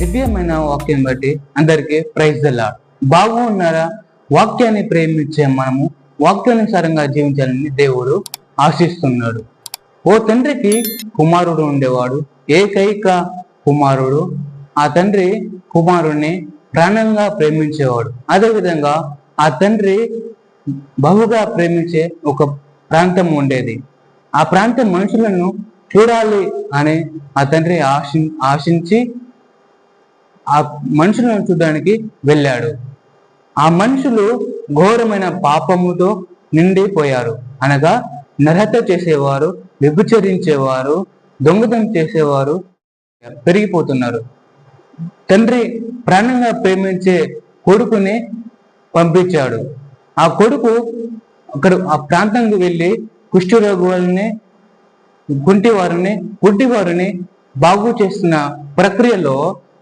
దివ్యమైన వాక్యం బట్టి అందరికీ ప్రైజ్ ద లార్డ్. బాగున్నారా? వాక్యాన్ని ప్రేమించే మనము వాక్యానుసారంగా జీవించాలని దేవుడు ఆశిస్తున్నాడు. ఓ తండ్రికి కుమారుడు ఉండేవాడు, ఏకైక కుమారుడు. ఆ తండ్రి కుమారుడిని ప్రాణంగా ప్రేమించేవాడు. అదేవిధంగా ఆ తండ్రి బహుగా ప్రేమించే ఒక ప్రాంతం ఉండేది. ఆ ప్రాంతం మనుషులను చూడాలి అని ఆ తండ్రి ఆశించి ఆ మనుషులను చూడడానికి వెళ్ళాడు. ఆ మనుషులు ఘోరమైన పాపముతో నిండిపోయారు. అనగా నరహత్య చేసేవారు, వ్యభిచరించేవారు, దొంగతనం చేసేవారు పెరిగిపోతున్నారు. తండ్రి ప్రాణంగా ప్రేమించే కొడుకుని పంపించాడు. ఆ కొడుకు అక్కడ ఆ ప్రాంతానికి వెళ్ళి కుష్ఠరోగుల్ని, గుడ్డివారిని బాగు చేస్తున్న ప్రక్రియలో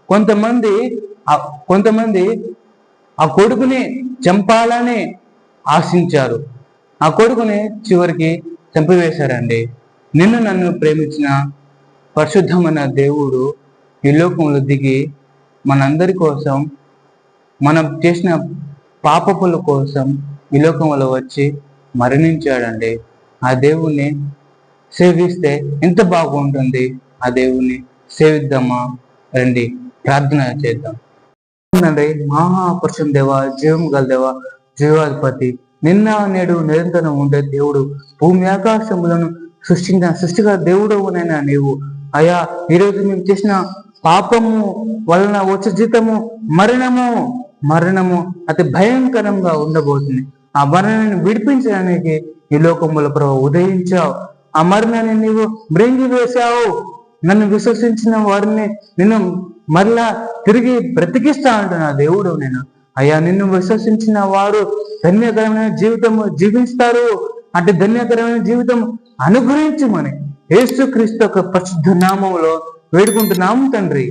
కొంతమంది ఆ కొడుకుని చంపాలని ఆశించారు. ఆ కొడుకుని చివరికి చంపివేశారండి. నిన్ను నన్ను ప్రేమించిన పరిశుద్ధమైన దేవుడు ఈ లోకంలో దిగి మనందరి కోసం, మనం చేసిన పాపముల కోసం ఈ లోకంలో వచ్చి మరణించాడండి. ఆ దేవుణ్ణి సేవిస్తే ఎంత బాగుంటుంది. ఆ దేవుణ్ణి సేవిద్దామా? రండి ప్రార్థన చేద్దాం. మహాపురుషం దేవ, జీవం గల దేవ, జీవాధిపతి, నిన్న నేడు నిరంతరం ఉండే దేవుడు, భూమి ఆకాశములను సృష్టించిన సృష్టిగా దేవుడవునైనా నీవు అయా, ఈరోజు మేము చేసిన పాపము వలన వచ్చే జీతము మరణము అతి భయంకరంగా ఉండబోతుంది. ఆ మరణాన్ని విడిపించడానికి ఈ లోకముల ప్రభు ఉదయించావు. ఆ మరణాన్ని నీవు మృంగి వేశావు. నన్ను విశ్వసించిన వారిని నిన్ను మరలా తిరిగి బ్రతికిస్తా అంటున్నా దేవుడు నేను. అయ్యా, నిన్ను విశ్వసించిన వారు ధన్యకరమైన జీవితము జీవిస్తారు. అంటే ధన్యకరమైన జీవితం అనుగ్రహించమని యేసుక్రీస్తు యొక్క పరిశుద్ధ నామములో వేడుకుంటున్నాము తండ్రి.